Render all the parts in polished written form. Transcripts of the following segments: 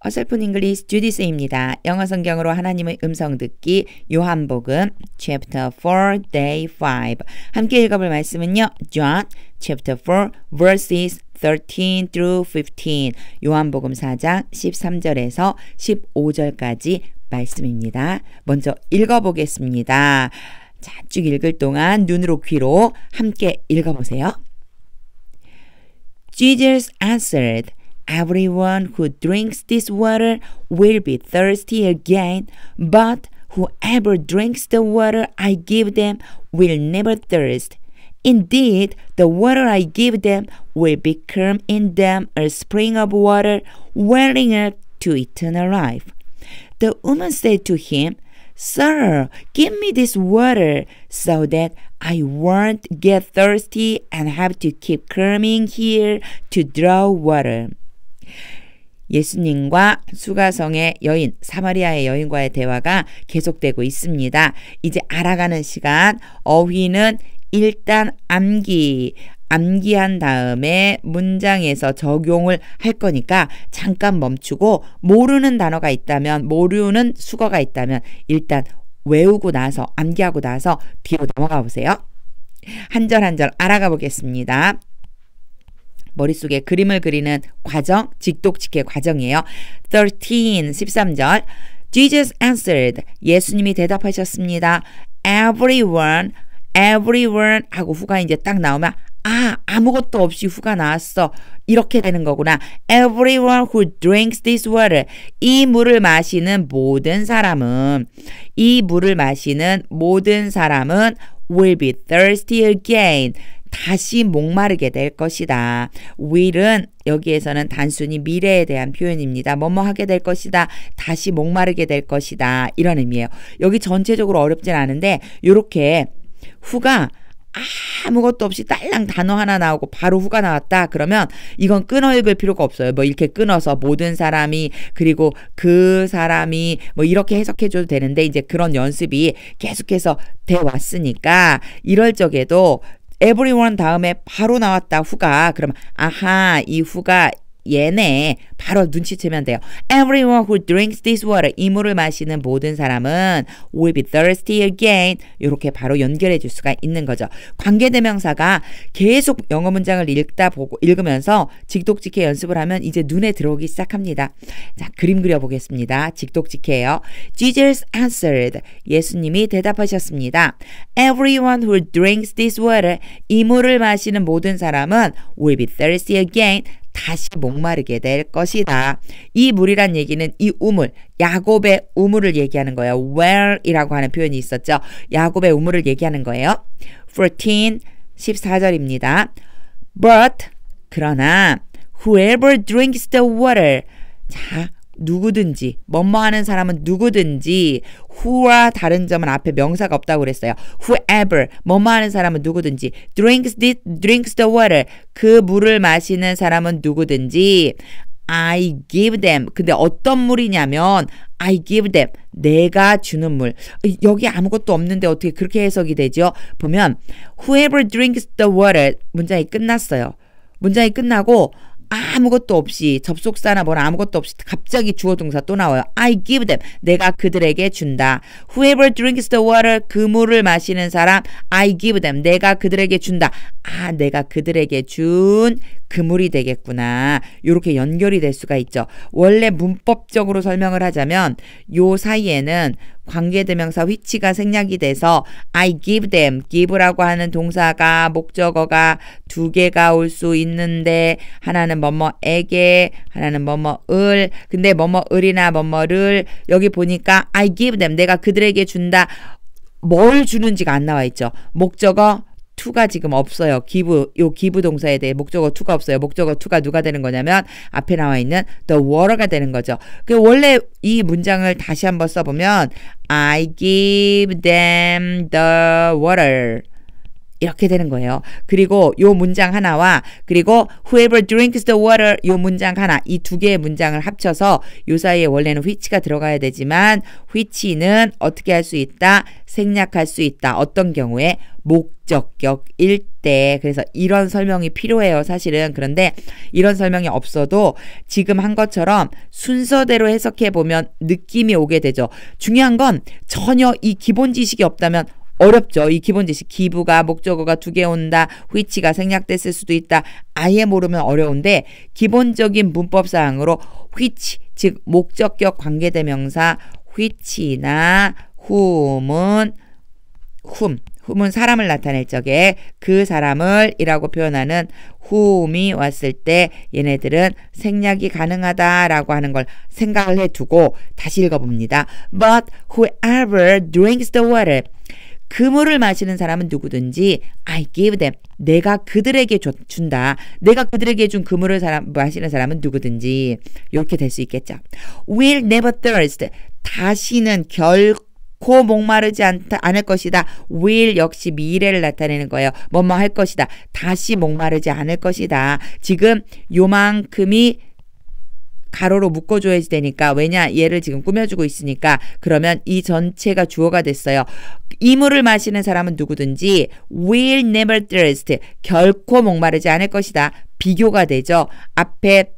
어설픈 잉글리시 주디스입니다. 영어 성경으로 하나님의 음성 듣기 요한복음 chapter 4 day 5 함께 읽어볼 말씀은요. John chapter 4 verses 13 through 15 요한복음 4장 13절에서 15절까지 말씀입니다. 먼저 읽어보겠습니다. 자, 쭉 읽을 동안 눈으로 귀로 함께 읽어보세요. Jesus answered, Everyone who drinks this water will be thirsty again, but whoever drinks the water I give them will never thirst. Indeed, the water I give them will become in them a spring of water welling up to eternal life. The woman said to him, Sir, give me this water so that I won't get thirsty and have to keep coming here to draw water. 예수님과 수가성의 여인, 사마리아의 여인과의 대화가 계속되고 있습니다. 이제 알아가는 시간, 어휘는 일단 암기한 다음에 문장에서 적용을 할 거니까 잠깐 멈추고 모르는 단어가 있다면, 모르는 수거가 있다면 일단 외우고 나서, 암기하고 나서 뒤로 넘어가 보세요. 한 절 한 절 알아가 보겠습니다. 머릿속에 그림을 그리는 과정, 직독직해 과정이에요. 13절 Jesus answered, 예수님이 대답하셨습니다. Everyone 하고 후가 이제 딱 나오면 아무것도 없이 후가 나왔어. 이렇게 되는 거구나. Everyone who drinks this water. 이 물을 마시는 모든 사람은 will be thirsty again. 다시 목마르게 될 것이다. will은 여기에서는 단순히 미래에 대한 표현입니다. 뭐뭐 하게 될 것이다. 다시 목마르게 될 것이다. 이런 의미예요. 여기 전체적으로 어렵진 않은데 이렇게 후가 아무것도 없이 딸랑 단어 하나 나오고 바로 후가 나왔다. 그러면 이건 끊어 읽을 필요가 없어요. 뭐 이렇게 끊어서 모든 사람이 그리고 그 사람이 뭐 이렇게 해석해줘도 되는데 이제 그런 연습이 계속해서 돼 왔으니까 이럴 적에도 everyone 다음에 바로 나왔다 후가 그러면 이 후가 얘네 바로 눈치채면 돼요. Everyone who drinks this water 이 물을 마시는 모든 사람은 will be thirsty again 이렇게 바로 연결해 줄 수가 있는 거죠. 관계대명사가 계속 영어 문장을 읽으면서 직독직해 연습을 하면 이제 눈에 들어오기 시작합니다. 자, 그림 그려보겠습니다. 직독직해요. Jesus answered 예수님이 대답하셨습니다. Everyone who drinks this water 이 물을 마시는 모든 사람은 will be thirsty again 다시 목마르게 될 것이다. 이 물이란 얘기는 이 우물, 야곱의 우물을 얘기하는 거예요. well이라고 하는 표현이 있었죠. 야곱의 우물을 얘기하는 거예요. 14절입니다. But 그러나 whoever drinks the water 자 누구든지 뭐뭐 하는 사람은 누구든지 who와 다른 점은 앞에 명사가 없다고 그랬어요. whoever 뭐뭐 하는 사람은 누구든지 drinks the water 그 물을 마시는 사람은 누구든지 I give them 근데 어떤 물이냐면 I give them 내가 주는 물 여기 아무것도 없는데 어떻게 그렇게 해석이 되죠? 보면 whoever drinks the water 문장이 끝났어요. 문장이 끝나고 아무것도 없이 접속사나 뭐나 아무것도 없이 갑자기 주어 동사 또 나와요. I give them. 내가 그들에게 준다. Whoever drinks the water 그 물을 마시는 사람 I give them. 내가 그들에게 준다. 내가 그들에게 준 그 물이 되겠구나. 이렇게 연결이 될 수가 있죠. 원래 문법적으로 설명을 하자면 요 사이에는 관계대명사 which가 생략이 돼서 I give them, give라고 하는 동사가 목적어가 두 개가 올 수 있는데 하나는 뭐뭐에게 하나는 뭐뭐을 근데 뭐뭐을이나 뭐뭐를 여기 보니까 I give them, 내가 그들에게 준다. 뭘 주는지가 안 나와 있죠. 목적어 to가 지금 없어요. 요 give 동사에 대해 목적어 to가 없어요. 목적어 to가 누가 되는 거냐면 앞에 나와 있는 the water가 되는 거죠. 원래 이 문장을 다시 한번 써보면 I give them the water 이렇게 되는 거예요. 그리고 요 문장 하나와 그리고 whoever drinks the water 요 문장 하나 이 두 개의 문장을 합쳐서 요 사이에 원래는 which가 들어가야 되지만 which는 어떻게 할 수 있다? 생략할 수 있다. 어떤 경우에? 목적격일 때. 그래서 이런 설명이 필요해요. 사실은. 그런데 이런 설명이 없어도 지금 한 것처럼 순서대로 해석해 보면 느낌이 오게 되죠. 중요한 건 전혀 이 기본 지식이 없다면 어렵죠. 이 기본 지식. 기부가 목적어가 두 개 온다. which가 생략됐을 수도 있다. 아예 모르면 어려운데 기본적인 문법사항으로 which 즉 목적격 관계대명사 which나 whom은 사람을 나타낼 적에 그 사람을 이라고 표현하는 whom이 왔을 때 얘네들은 생략이 가능하다라고 하는 걸 생각을 해두고 다시 읽어봅니다. But whoever drinks the water 그 물을 마시는 사람은 누구든지 I give them 내가 그들에게 준다. 내가 그들에게 준 그 물을 마시는 사람은 누구든지 이렇게 될 수 있겠죠. Will never thirst 다시는 결코 목마르지 않을 것이다. will 역시 미래를 나타내는 거예요. 뭐뭐 할 것이다. 다시 목마르지 않을 것이다. 지금 요만큼이 가로로 묶어줘야지 되니까 왜냐 얘를 지금 꾸며주고 있으니까 그러면 이 전체가 주어가 됐어요. 이 물을 마시는 사람은 누구든지 will never thirst 결코 목마르지 않을 것이다. 비교가 되죠. 앞에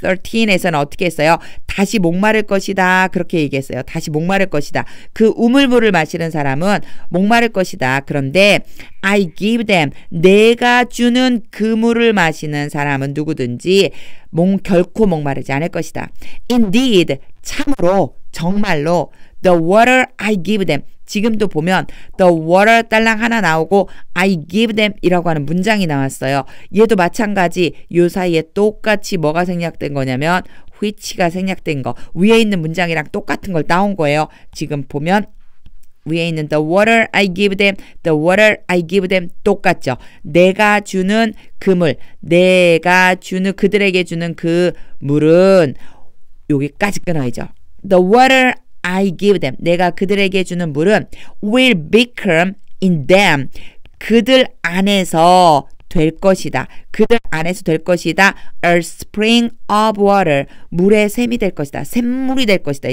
13에서는 어떻게 했어요? 다시 목마를 것이다. 그렇게 얘기했어요. 다시 목마를 것이다. 그 우물물을 마시는 사람은 목마를 것이다. 그런데 I give them 내가 주는 그 물을 마시는 사람은 누구든지 결코 목마르지 않을 것이다. Indeed 참으로 정말로 the water I give them 지금도 보면 the water 딸랑 하나 나오고 I give them 이라고 하는 문장이 나왔어요. 얘도 마찬가지 요 사이에 똑같이 뭐가 생략된 거냐면 which가 생략된 거 위에 있는 문장이랑 똑같은 걸 따온 거예요. 지금 보면 위에 있는 the water I give them, the water I give them 똑같죠. 내가 주는 그 물, 내가 주는 그들에게 주는 그 물은 여기까지 끊어야죠. The water I give them. 내가 그들에게 주는 물은 will become in them. 그들 안에서 될 것이다. 그들 안에서 될 것이다. A spring of water. 물의 샘이 될 것이다. 샘물이 될 것이다.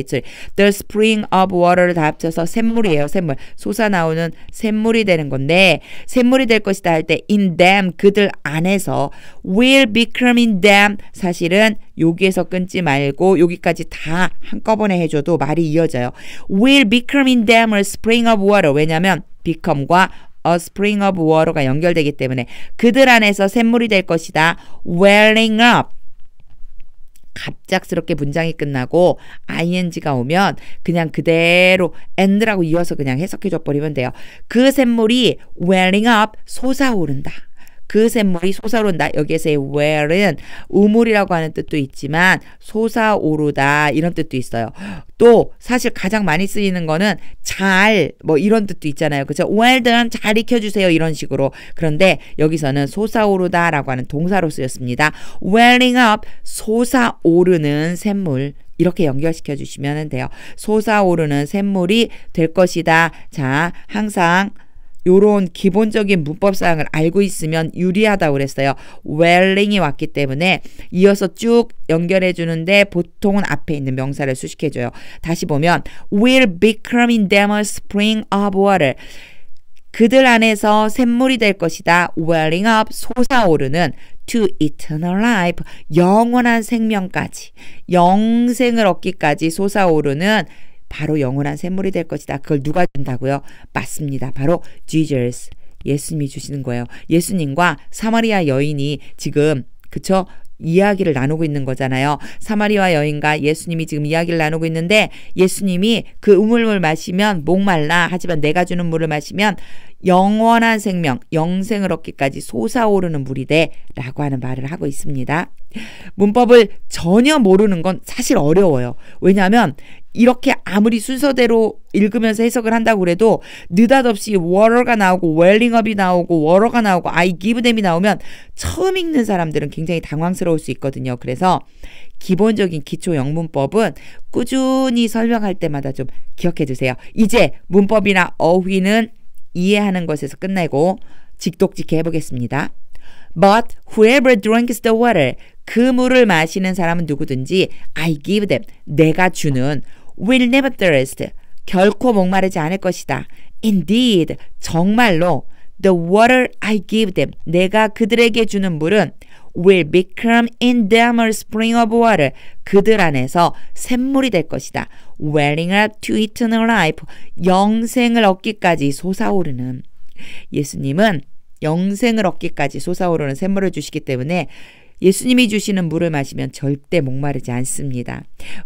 The spring of water를 다 합쳐서 샘물이에요. 샘물. 솟아나오는 샘물이 되는 건데 샘물이 될 것이다 할 때 in them. 그들 안에서 will become in them. 사실은 여기에서 끊지 말고 여기까지 다 한꺼번에 해줘도 말이 이어져요. will become in them a spring of water. 왜냐하면 become과 a spring of water가 연결되기 때문에 그들 안에서 샘물이 될 것이다. welling up. 갑작스럽게 문장이 끝나고 ing가 오면 그냥 그대로 and라고 이어서 그냥 해석해줘 버리면 돼요. 그 샘물이 welling up 솟아오른다. 그 샘물이 솟아오른다. 여기에서의 well은 우물이라고 하는 뜻도 있지만 솟아오르다 이런 뜻도 있어요. 또 사실 가장 많이 쓰이는 거는 잘 뭐 이런 뜻도 있잖아요. 그렇죠? well done 잘 익혀주세요 이런 식으로. 그런데 여기서는 솟아오르다라고 하는 동사로 쓰였습니다. welling up 솟아오르는 샘물 이렇게 연결시켜 주시면 돼요. 솟아오르는 샘물이 될 것이다. 자 항상 요런 기본적인 문법사항을 알고 있으면 유리하다고 그랬어요. welling이 왔기 때문에 이어서 쭉 연결해 주는데 보통은 앞에 있는 명사를 수식해 줘요. 다시 보면 will become in them a spring of water. 그들 안에서 샘물이 될 것이다. welling up 솟아오르는 to eternal life 영원한 생명까지 영생을 얻기까지 솟아오르는 바로 영원한 샘물이 될 것이다. 그걸 누가 준다고요? 맞습니다. 바로 Jesus. 예수님이 주시는 거예요. 예수님과 사마리아 여인이 지금 그쵸? 이야기를 나누고 있는 거잖아요. 사마리아 여인과 예수님이 지금 이야기를 나누고 있는데 예수님이 그 우물물 마시면 목말라 하지만 내가 주는 물을 마시면 영원한 생명, 영생을 얻기까지 솟아오르는 물이 돼 라고 하는 말을 하고 있습니다. 문법을 전혀 모르는 건 사실 어려워요. 왜냐하면 이렇게 아무리 순서대로 읽으면서 해석을 한다고 그래도 느닷없이 water가 나오고 welling up이 나오고 water가 나오고 I give them이 나오면 처음 읽는 사람들은 굉장히 당황스러울 수 있거든요. 그래서 기본적인 기초 영문법은 꾸준히 설명할 때마다 좀 기억해 두세요. 이제 문법이나 어휘는 이해하는 것에서 끝내고 직독직해 해보겠습니다. But whoever drinks the water, 그 물을 마시는 사람은 누구든지 I give them, 내가 주는 will never thirst, 결코 목마르지 않을 것이다. Indeed, 정말로 the water I give them, 내가 그들에게 주는 물은 will become in them a spring of water, 그들 안에서 샘물이 될 것이다. welling up to eternal life, 영생을 얻기까지 솟아오르는. 예수님은 영생을 얻기까지 솟아오르는 샘물을 주시기 때문에 예수님이 주시는 물을 마시면 절대 목마르지 않습니다.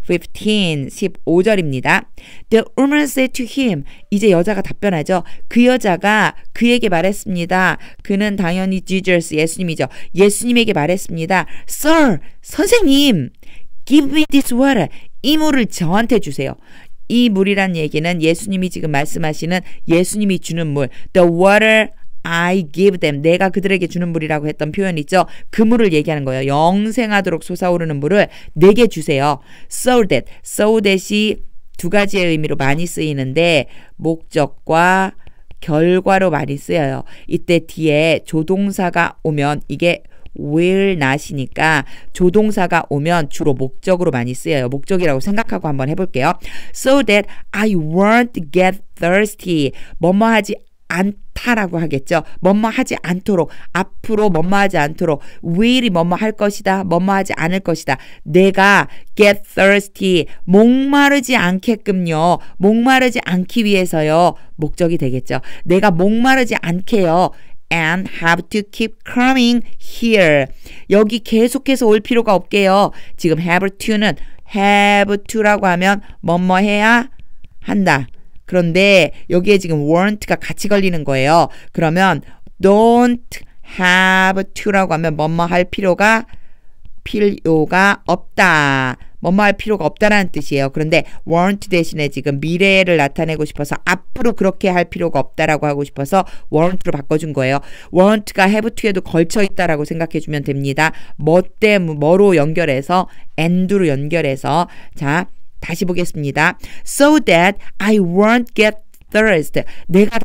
15절입니다. The woman said to him, 이제 여자가 답변하죠. 그 여자가 그에게 말했습니다. 그는 당연히 Jesus, 예수님이죠. 예수님에게 말했습니다. Sir, 선생님, give me this water. 이 물을 저한테 주세요. 이 물이란 얘기는 예수님이 지금 말씀하시는 예수님이 주는 물, the water I give them, 내가 그들에게 주는 물이라고 했던 표현 있죠. 그 물을 얘기하는 거예요. 영생하도록 솟아오르는 물을 내게 주세요. So that이 두 가지의 의미로 많이 쓰이는데 목적과 결과로 많이 쓰여요. 이때 뒤에 조동사가 오면 이게 will not이니까 조동사가 오면 주로 목적으로 많이 쓰여요. 목적이라고 생각하고 한번 해볼게요. So that I won't get thirsty. 뭐뭐하지 않다라고 하겠죠. 뭐뭐하지 않도록, 앞으로 뭐뭐하지 않도록, will이 뭐뭐할 것이다, 뭐뭐하지 않을 것이다. 내가 get thirsty, 목마르지 않게끔요. 목마르지 않기 위해서요. 목적이 되겠죠. 내가 목마르지 않게요. And have to keep coming here. 여기 계속해서 올 필요가 없게요. 지금 have to는 have to라고 하면 뭐뭐 해야 한다. 그런데 여기에 지금 won't가 같이 걸리는 거예요. 그러면 don't have to라고 하면 뭐뭐 할 필요가 없다. 뭐뭐 할 필요가 없다라는 뜻이에요. 그런데 won't 대신에 지금 미래를 나타내고 싶어서 앞으로 그렇게 할 필요가 없다라고 하고 싶어서 won't로 바꿔준 거예요. won't가 have to에도 걸쳐 있다라고 생각해 주면 됩니다. 뭐로 연결해서 and로 연결해서 자 다시 보겠습니다. So that I won't get thirst. 내가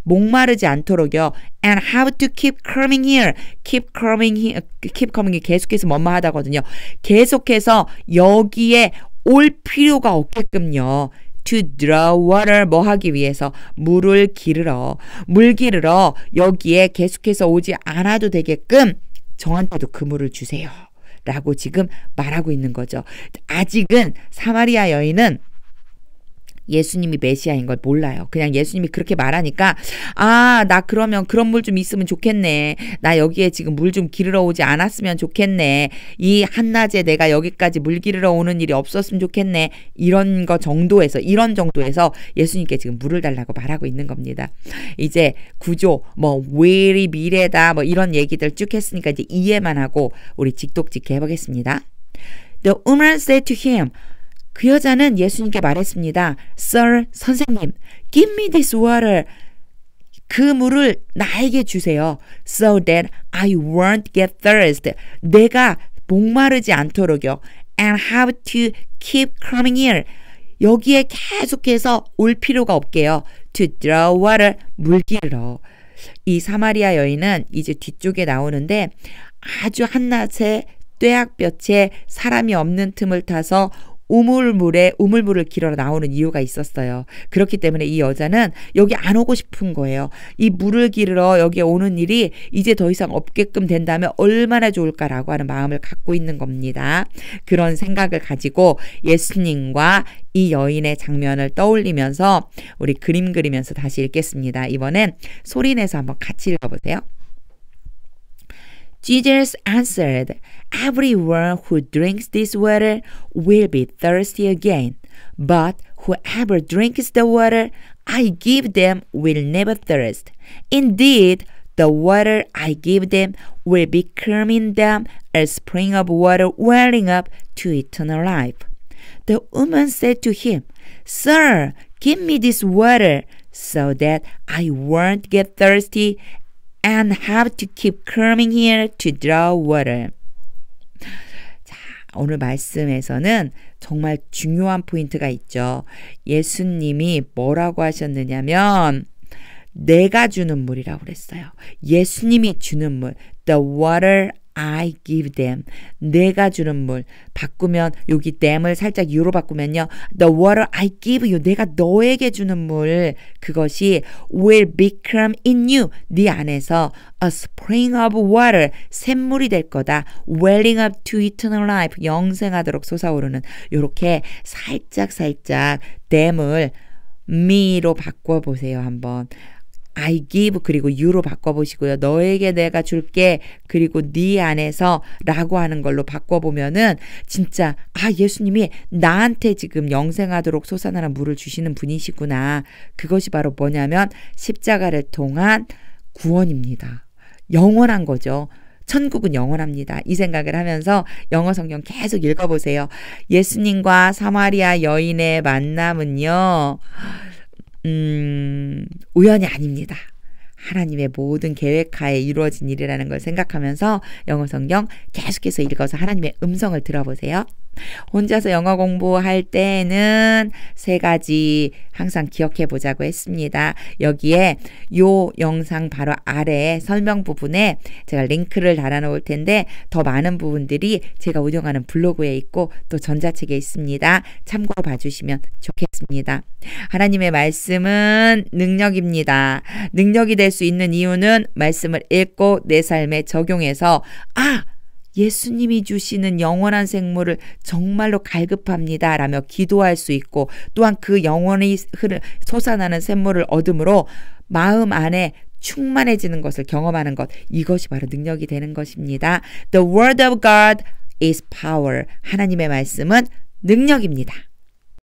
목마르지 않도록요. And have to keep coming here. keep coming이 계속해서 뭐뭐 하다거든요. 계속해서 여기에 올 필요가 없게끔요. To draw water, 뭐 하기 위해서 물 기르러 여기에 계속해서 오지 않아도 되게끔 저한테도 그 물을 주세요. 라고 지금 말하고 있는 거죠. 아직은 사마리아 여인은 예수님이 메시아인 걸 몰라요. 그냥 예수님이 그렇게 말하니까 나 그러면 그런 물 좀 있으면 좋겠네. 나 여기에 지금 물 좀 기르러 오지 않았으면 좋겠네. 이 한낮에 내가 여기까지 물 기르러 오는 일이 없었으면 좋겠네. 이런 정도에서 예수님께 지금 물을 달라고 말하고 있는 겁니다. 이제 구조 will이 미래다 이런 얘기들 쭉 했으니까 이제 이해만 하고 우리 직독직해 해보겠습니다. The woman said to him, 그 여자는 예수님께 말했습니다. Sir, 선생님, give me this water. 그 물을 나에게 주세요. So that I won't get thirst. 내가 목마르지 않도록요. And have to keep coming here. 여기에 계속해서 올 필요가 없게요. To draw water, 물 기르러. 이 사마리아 여인은 이제 뒤쪽에 나오는데 아주 한낮에 떼약볕에 사람이 없는 틈을 타서 우물물을 기르러 나오는 이유가 있었어요. 그렇기 때문에 이 여자는 여기 안 오고 싶은 거예요. 이 물을 기르러 여기에 오는 일이 이제 더 이상 없게끔 된다면 얼마나 좋을까라고 하는 마음을 갖고 있는 겁니다. 그런 생각을 가지고 예수님과 이 여인의 장면을 떠올리면서 우리 그림 그리면서 다시 읽겠습니다. 이번엔 소리내서 한번 같이 읽어보세요. Jesus answered, Everyone who drinks this water will be thirsty again, but whoever drinks the water I give them will never thirst. Indeed, the water I give them will become in them a spring of water welling up to eternal life. The woman said to him, Sir, give me this water so that I won't get thirsty and have to keep coming here to draw water. 자, 오늘 말씀에서는 정말 중요한 포인트가 있죠. 예수님이 뭐라고 하셨느냐면 내가 주는 물이라고 그랬어요. 예수님이 주는 물. The water I give them. 내가 주는 물. 바꾸면 여기 them을 살짝 you로 바꾸면요. The water I give you. 내가 너에게 주는 물. 그것이 will become in you. 네 안에서 a spring of water. 샘물이 될 거다. welling up to eternal life. 영생하도록 솟아오르는. 이렇게 살짝 them을 me로 바꿔보세요. 한번. I give 그리고 you로 바꿔보시고요. 너에게 내가 줄게 그리고 네 안에서 라고 하는 걸로 바꿔보면은 진짜 예수님이 나한테 지금 영생하도록 솟아나는 물을 주시는 분이시구나. 그것이 바로 뭐냐면 십자가를 통한 구원입니다. 영원한 거죠. 천국은 영원합니다. 이 생각을 하면서 영어 성경 계속 읽어보세요. 예수님과 사마리아 여인의 만남은요. 우연이 아닙니다. 하나님의 모든 계획하에 이루어진 일이라는 걸 생각하면서 영어 성경 계속해서 읽어서 하나님의 음성을 들어보세요. 혼자서 영어 공부할 때는 3가지 항상 기억해 보자고 했습니다. 여기에 요 영상 바로 아래 설명 부분에 제가 링크를 달아 놓을 텐데 더 많은 부분들이 제가 운영하는 블로그에 있고 또 전자책에 있습니다. 참고로 봐주시면 좋겠습니다. 하나님의 말씀은 능력입니다. 능력이 될 수 있는 이유는 말씀을 읽고 내 삶에 적용해서 예수님이 주시는 영원한 생물을 정말로 갈급합니다 라며 기도할 수 있고 또한 그 영원히 솟아나는 샘물을 얻음으로 마음 안에 충만해지는 것을 경험하는 것, 이것이 바로 능력이 되는 것입니다. The word of God is power. 하나님의 말씀은 능력입니다.